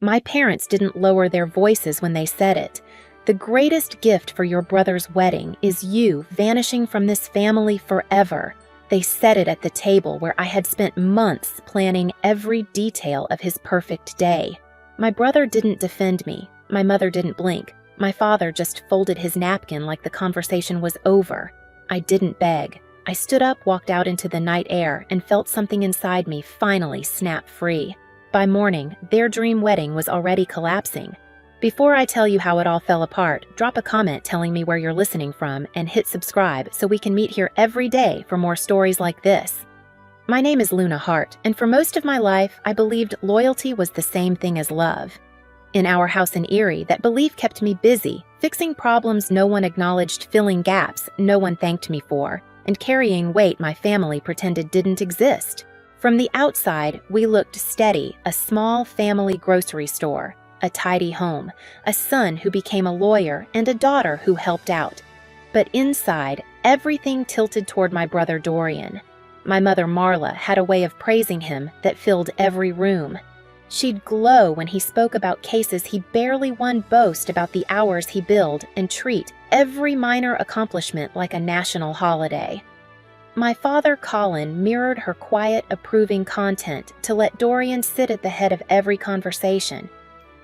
My parents didn't lower their voices when they said it. The greatest gift for your brother's wedding is you vanishing from this family forever. They said it at the table where I had spent months planning every detail of his perfect day. My brother didn't defend me. My mother didn't blink. My father just folded his napkin like the conversation was over. I didn't beg. I stood up, walked out into the night air, and felt something inside me finally snap free. By morning, their dream wedding was already collapsing. Before I tell you how it all fell apart, drop a comment telling me where you're listening from and hit subscribe so we can meet here every day for more stories like this. My name is Luna Hart, and for most of my life, I believed loyalty was the same thing as love. In our house in Erie, that belief kept me busy, fixing problems no one acknowledged, filling gaps no one thanked me for, and carrying weight my family pretended didn't exist. From the outside, we looked steady, a small family grocery store, a tidy home, a son who became a lawyer, and a daughter who helped out. But inside, everything tilted toward my brother Dorian. My mother Marla had a way of praising him that filled every room. She'd glow when he spoke about cases he barely won, boast about the hours he billed, and treat every minor accomplishment like a national holiday. My father, Colin, mirrored her quiet, approving content to let Dorian sit at the head of every conversation.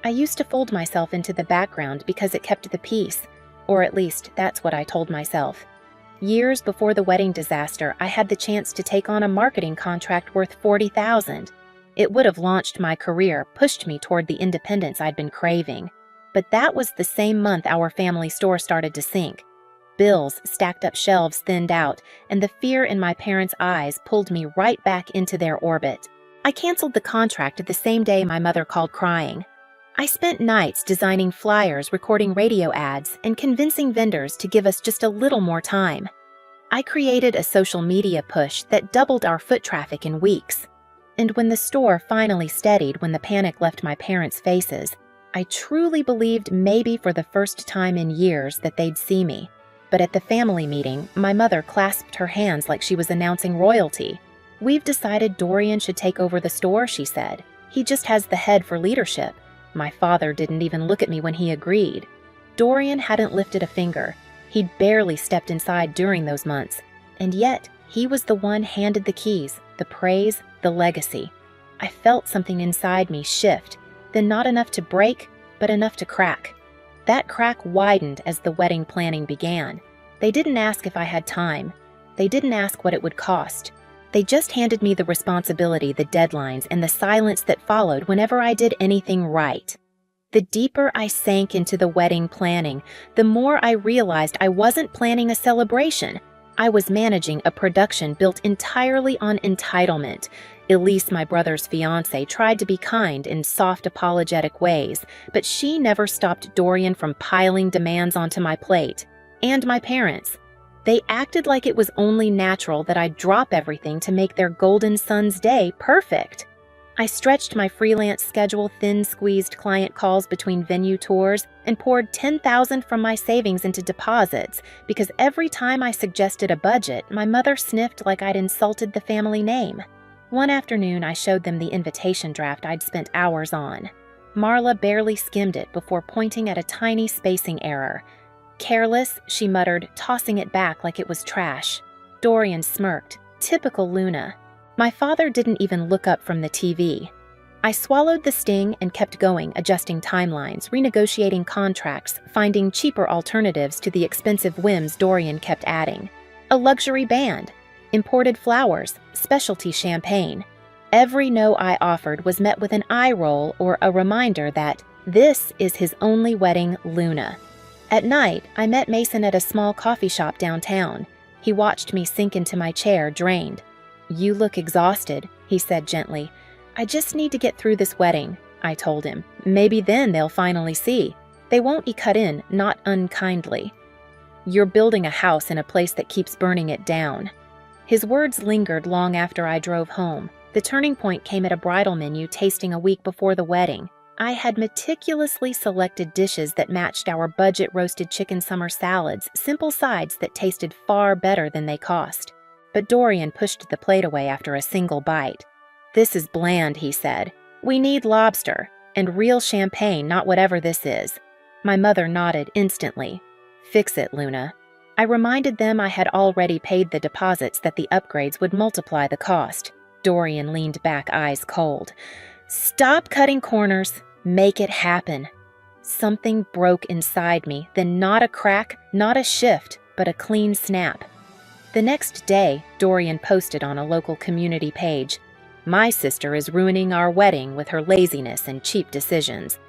I used to fold myself into the background because it kept the peace, or at least that's what I told myself. Years before the wedding disaster, I had the chance to take on a marketing contract worth $40,000. It would have launched my career, pushed me toward the independence I'd been craving. But that was the same month our family store started to sink. Bills stacked up, shelves thinned out, and the fear in my parents' eyes pulled me right back into their orbit. I canceled the contract the same day my mother called crying. I spent nights designing flyers, recording radio ads, and convincing vendors to give us just a little more time. I created a social media push that doubled our foot traffic in weeks. And when the store finally steadied, when the panic left my parents' faces, I truly believed maybe for the first time in years that they'd see me. But at the family meeting, my mother clasped her hands like she was announcing royalty. "We've decided Dorian should take over the store," she said. "He just has the head for leadership." My father didn't even look at me when he agreed. Dorian hadn't lifted a finger. He'd barely stepped inside during those months. And yet, he was the one handed the keys, the praise, the legacy. I felt something inside me shift, then not enough to break, but enough to crack. That crack widened as the wedding planning began. They didn't ask if I had time. They didn't ask what it would cost. They just handed me the responsibility, the deadlines, and the silence that followed whenever I did anything right. The deeper I sank into the wedding planning, the more I realized I wasn't planning a celebration. I was managing a production built entirely on entitlement. Elise, my brother's fiancée, tried to be kind in soft, apologetic ways, but she never stopped Dorian from piling demands onto my plate. And my parents. They acted like it was only natural that I'd drop everything to make their golden son's day perfect. I stretched my freelance schedule, thin, squeezed client calls between venue tours, and poured $10,000 from my savings into deposits because every time I suggested a budget, my mother sniffed like I'd insulted the family name. One afternoon, I showed them the invitation draft I'd spent hours on. Marla barely skimmed it before pointing at a tiny spacing error. "Careless," she muttered, tossing it back like it was trash. Dorian smirked. Typical Luna. My father didn't even look up from the TV. I swallowed the sting and kept going, adjusting timelines, renegotiating contracts, finding cheaper alternatives to the expensive whims Dorian kept adding. A luxury band, imported flowers, specialty champagne. Every no I offered was met with an eye roll or a reminder that this is his only wedding, Luna. At night, I met Mason at a small coffee shop downtown. He watched me sink into my chair, drained. "You look exhausted," he said gently. "I just need to get through this wedding," I told him. "Maybe then they'll finally see. They won't be cut in, not unkindly. You're building a house in a place that keeps burning it down." His words lingered long after I drove home. The turning point came at a bridal menu tasting a week before the wedding. I had meticulously selected dishes that matched our budget roasted chicken summer salads, simple sides that tasted far better than they cost. But Dorian pushed the plate away after a single bite. "This is bland," he said. "We need lobster." And real champagne, not whatever this is. My mother nodded instantly. Fix it, Luna. I reminded them I had already paid the deposits, that the upgrades would multiply the cost. Dorian leaned back, eyes cold. Stop cutting corners. Make it happen. Something broke inside me, then not a crack, not a shift, but a clean snap. The next day, Dorian posted on a local community page, "My sister is ruining our wedding with her laziness and cheap decisions."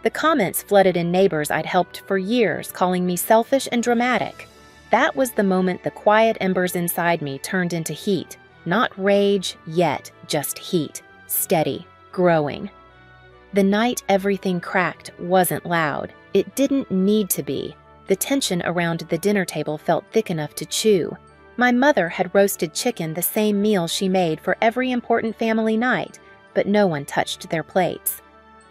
The comments flooded in neighbors I'd helped for years, calling me selfish and dramatic. That was the moment the quiet embers inside me turned into heat. Not rage yet, just heat. Steady, growing. The night everything cracked wasn't loud. It didn't need to be. The tension around the dinner table felt thick enough to chew. My mother had roasted chicken, the same meal she made for every important family night, but no one touched their plates.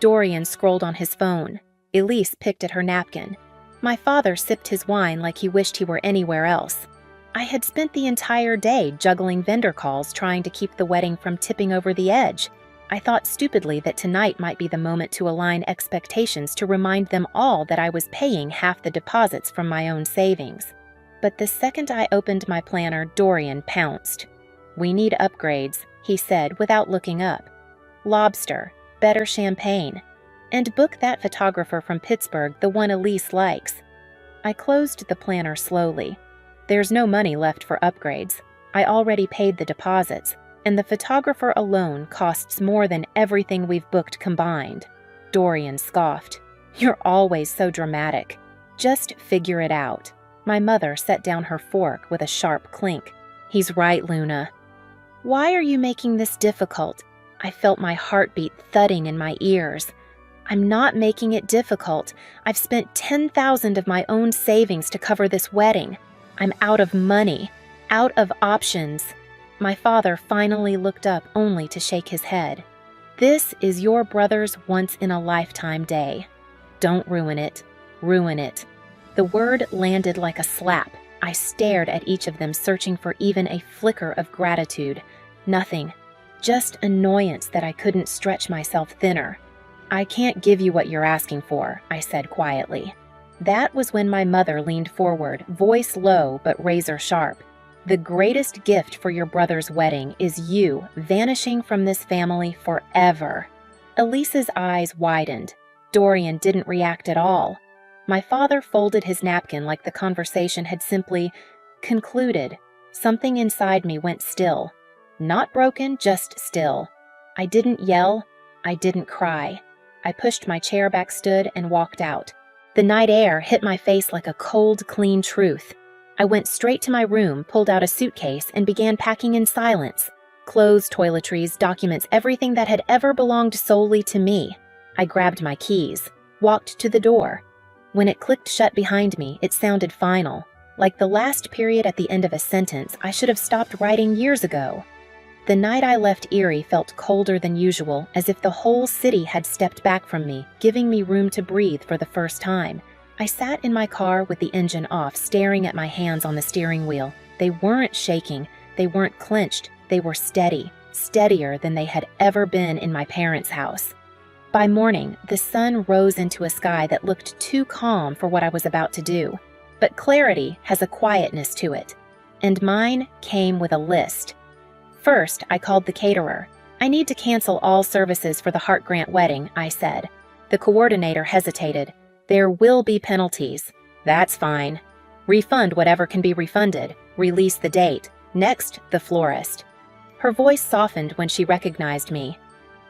Dorian scrolled on his phone. Elise picked at her napkin. My father sipped his wine like he wished he were anywhere else. I had spent the entire day juggling vendor calls, trying to keep the wedding from tipping over the edge. I thought stupidly that tonight might be the moment to align expectations, to remind them all that I was paying half the deposits from my own savings. But the second I opened my planner, Dorian pounced. "We need upgrades," he said without looking up. "Lobster, better champagne, and book that photographer from Pittsburgh, the one Elise likes." I closed the planner slowly. There's no money left for upgrades. I already paid the deposits, and the photographer alone costs more than everything we've booked combined. Dorian scoffed. "You're always so dramatic. Just figure it out." My mother set down her fork with a sharp clink. "He's right, Luna." "Why are you making this difficult?" I felt my heartbeat thudding in my ears. "I'm not making it difficult. I've spent $10,000 of my own savings to cover this wedding. I'm out of money, out of options." My father finally looked up, only to shake his head. "This is your brother's once-in-a-lifetime day. Don't ruin it. Ruin it." The word landed like a slap. I stared at each of them, searching for even a flicker of gratitude. Nothing. Just annoyance that I couldn't stretch myself thinner. "I can't give you what you're asking for," I said quietly. That was when my mother leaned forward, voice low but razor sharp. "The greatest gift for your brother's wedding is you vanishing from this family forever." Elise's eyes widened. Dorian didn't react at all. My father folded his napkin like the conversation had simply concluded. Something inside me went still. Not broken, just still. I didn't yell. I didn't cry. I pushed my chair back, stood, and walked out. The night air hit my face like a cold, clean truth. I went straight to my room, pulled out a suitcase, and began packing in silence. Clothes, toiletries, documents, everything that had ever belonged solely to me. I grabbed my keys, walked to the door. When it clicked shut behind me, it sounded final. Like the last period at the end of a sentence I should have stopped writing years ago. The night I left Erie felt colder than usual, as if the whole city had stepped back from me, giving me room to breathe for the first time. I sat in my car with the engine off, staring at my hands on the steering wheel. They weren't shaking, they weren't clenched, they were steady, steadier than they had ever been in my parents' house. By morning, the sun rose into a sky that looked too calm for what I was about to do. But clarity has a quietness to it, and mine came with a list. First, I called the caterer. "I need to cancel all services for the Hart Grant wedding," I said. The coordinator hesitated. "There will be penalties." "That's fine." "Refund whatever can be refunded. Release the date. Next, the florist." Her voice softened when she recognized me.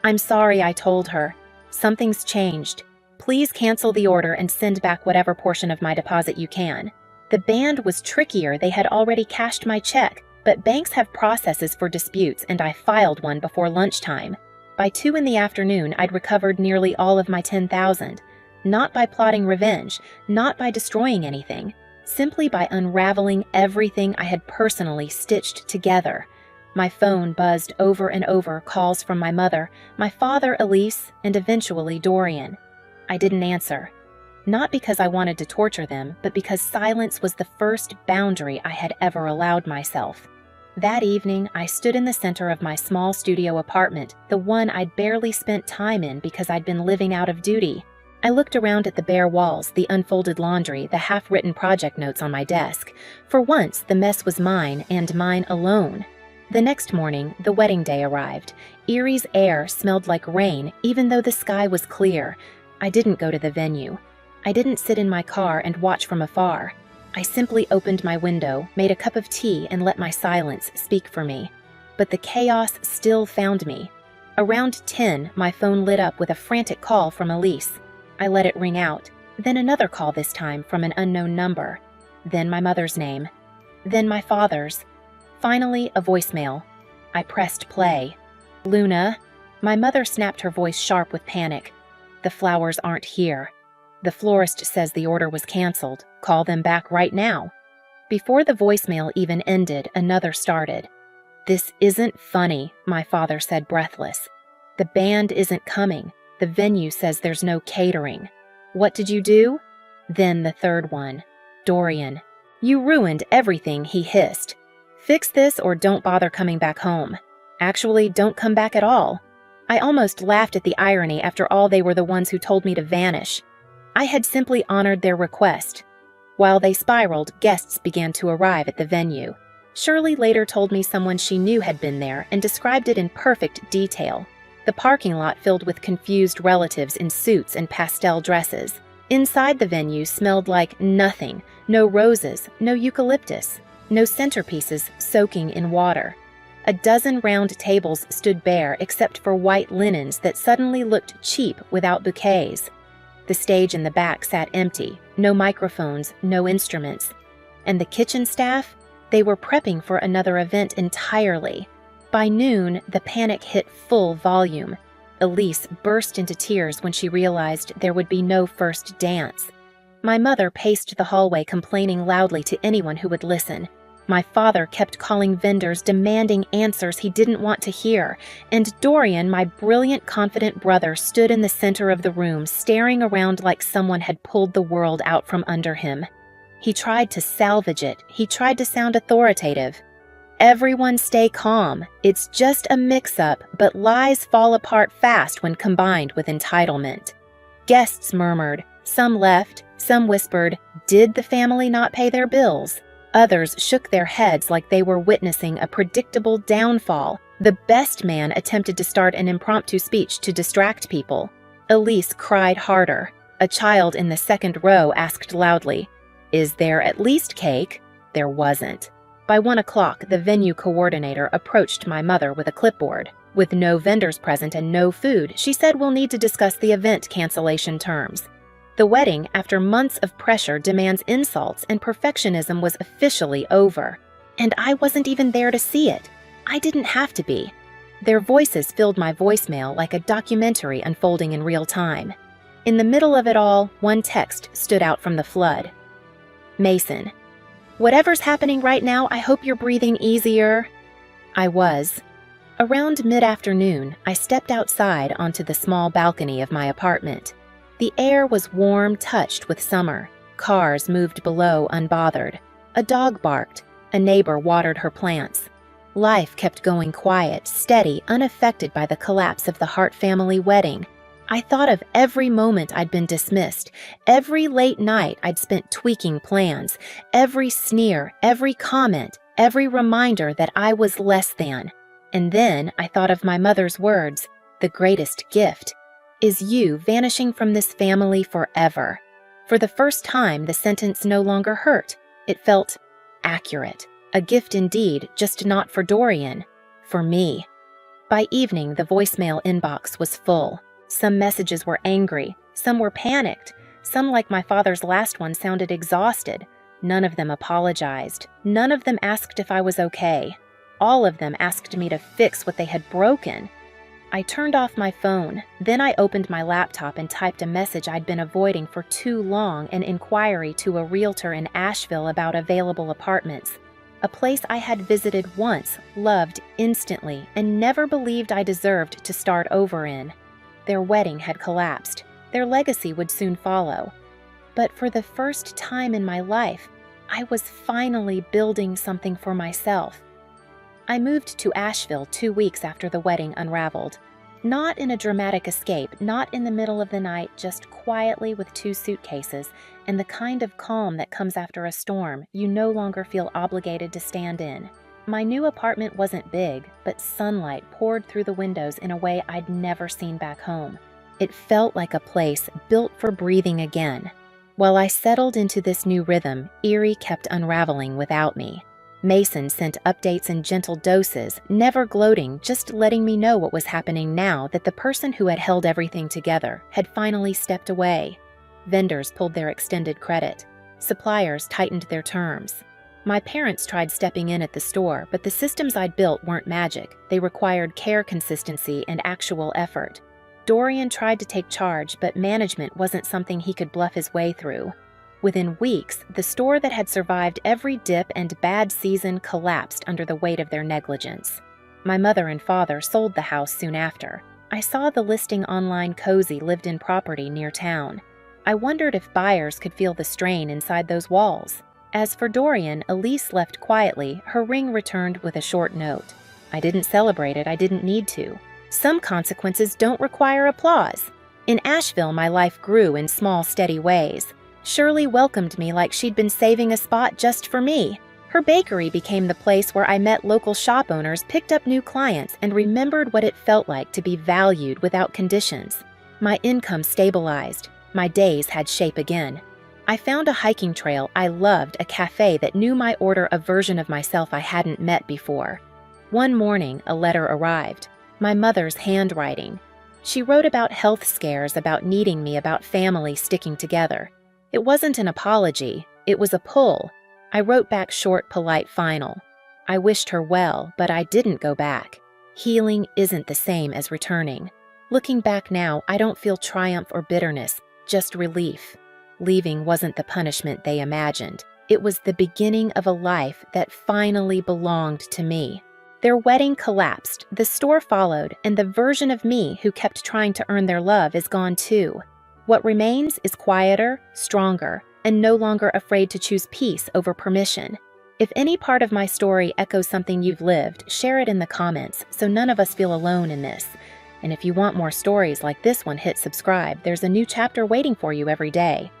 "I'm sorry," I told her. "Something's changed. Please cancel the order and send back whatever portion of my deposit you can." The band was trickier. They had already cashed my check, but banks have processes for disputes, and I filed one before lunchtime. By 2 in the afternoon, I'd recovered nearly all of my $10,000. Not by plotting revenge, not by destroying anything, simply by unraveling everything I had personally stitched together. My phone buzzed over and over, calls from my mother, my father, Elise, and eventually Dorian. I didn't answer. Not because I wanted to torture them, but because silence was the first boundary I had ever allowed myself. That evening, I stood in the center of my small studio apartment, the one I'd barely spent time in because I'd been living out of duty. I looked around at the bare walls, the unfolded laundry, the half-written project notes on my desk. For once, the mess was mine, and mine alone. The next morning, the wedding day arrived. Erie's air smelled like rain, even though the sky was clear. I didn't go to the venue. I didn't sit in my car and watch from afar. I simply opened my window, made a cup of tea, and let my silence speak for me. But the chaos still found me. Around 10, my phone lit up with a frantic call from Elise. I let it ring out, then another call, this time from an unknown number. Then my mother's name. Then my father's. Finally, a voicemail. I pressed play. "Luna?" My mother snapped, her voice sharp with panic. "The flowers aren't here. The florist says the order was canceled. Call them back right now." Before the voicemail even ended, another started. "This isn't funny," my father said, breathless. "The band isn't coming. The venue says there's no catering. What did you do?" Then the third one. "Dorian, you ruined everything," he hissed. "Fix this or don't bother coming back home. Actually, don't come back at all." I almost laughed at the irony. After all, they were the ones who told me to vanish. I had simply honored their request. While they spiraled, guests began to arrive at the venue. Shirley later told me someone she knew had been there and described it in perfect detail. The parking lot filled with confused relatives in suits and pastel dresses. Inside the venue smelled like nothing. No roses, no eucalyptus, no centerpieces soaking in water. A dozen round tables stood bare except for white linens that suddenly looked cheap without bouquets. The stage in the back sat empty, no microphones, no instruments. And the kitchen staff? They were prepping for another event entirely. By noon, the panic hit full volume. Elise burst into tears when she realized there would be no first dance. My mother paced the hallway, complaining loudly to anyone who would listen. My father kept calling vendors, demanding answers he didn't want to hear. And Dorian, my brilliant, confident brother, stood in the center of the room, staring around like someone had pulled the world out from under him. He tried to salvage it. He tried to sound authoritative. "Everyone stay calm. It's just a mix-up, but lies fall apart fast when combined with entitlement." Guests murmured. Some left. Some whispered, "Did the family not pay their bills?" Others shook their heads like they were witnessing a predictable downfall. The best man attempted to start an impromptu speech to distract people. Elise cried harder. A child in the second row asked loudly, "Is there at least cake?" There wasn't. By 1 o'clock, the venue coordinator approached my mother with a clipboard. With no vendors present and no food, she said, "We'll need to discuss the event cancellation terms." The wedding, after months of pressure, demands, insults, and perfectionism was officially over. And I wasn't even there to see it. I didn't have to be. Their voices filled my voicemail like a documentary unfolding in real time. In the middle of it all, one text stood out from the flood. "Mason, whatever's happening right now, I hope you're breathing easier." I was. Around mid-afternoon, I stepped outside onto the small balcony of my apartment. The air was warm, touched with summer. Cars moved below unbothered. A dog barked. A neighbor watered her plants. Life kept going quiet, steady, unaffected by the collapse of the Hart family wedding. I thought of every moment I'd been dismissed, every late night I'd spent tweaking plans, every sneer, every comment, every reminder that I was less than. And then I thought of my mother's words, "The greatest gift is you vanishing from this family forever." For the first time, the sentence no longer hurt. It felt accurate. A gift indeed, just not for Dorian. For me. By evening, the voicemail inbox was full. Some messages were angry. Some were panicked. Some, like my father's last one, sounded exhausted. None of them apologized. None of them asked if I was okay. All of them asked me to fix what they had broken. I turned off my phone. Then I opened my laptop and typed a message I'd been avoiding for too long, an inquiry to a realtor in Asheville about available apartments. A place I had visited once, loved instantly, and never believed I deserved to start over in. Their wedding had collapsed. Their legacy would soon follow. But for the first time in my life, I was finally building something for myself. I moved to Asheville 2 weeks after the wedding unraveled. Not in a dramatic escape, not in the middle of the night, just quietly with 2 suitcases and the kind of calm that comes after a storm you no longer feel obligated to stand in. My new apartment wasn't big, but sunlight poured through the windows in a way I'd never seen back home. It felt like a place built for breathing again. While I settled into this new rhythm, Erie kept unraveling without me. Mason sent updates in gentle doses, never gloating, just letting me know what was happening now that the person who had held everything together had finally stepped away. Vendors pulled their extended credit. Suppliers tightened their terms. My parents tried stepping in at the store, but the systems I'd built weren't magic. They required care, consistency, and actual effort. Dorian tried to take charge, but management wasn't something he could bluff his way through. Within weeks, the store that had survived every dip and bad season collapsed under the weight of their negligence. My mother and father sold the house soon after. I saw the listing online cozy lived-in property near town. I wondered if buyers could feel the strain inside those walls. As for Dorian, Elise left quietly, her ring returned with a short note. I didn't celebrate it, I didn't need to. Some consequences don't require applause. In Asheville, my life grew in small, steady ways. Shirley welcomed me like she'd been saving a spot just for me. Her bakery became the place where I met local shop owners, picked up new clients, and remembered what it felt like to be valued without conditions. My income stabilized. My days had shape again. I found a hiking trail I loved, a cafe that knew my order, a version of myself I hadn't met before. One morning, a letter arrived. My mother's handwriting. She wrote about health scares, about needing me, about family sticking together. It wasn't an apology, it was a pull. I wrote back short, polite, final. I wished her well, but I didn't go back. Healing isn't the same as returning. Looking back now, I don't feel triumph or bitterness, just relief. Leaving wasn't the punishment they imagined. It was the beginning of a life that finally belonged to me. Their wedding collapsed, the store followed, and the version of me who kept trying to earn their love is gone too. What remains is quieter, stronger, and no longer afraid to choose peace over permission. If any part of my story echoes something you've lived, share it in the comments so none of us feel alone in this. And if you want more stories like this one, hit subscribe. There's a new chapter waiting for you every day.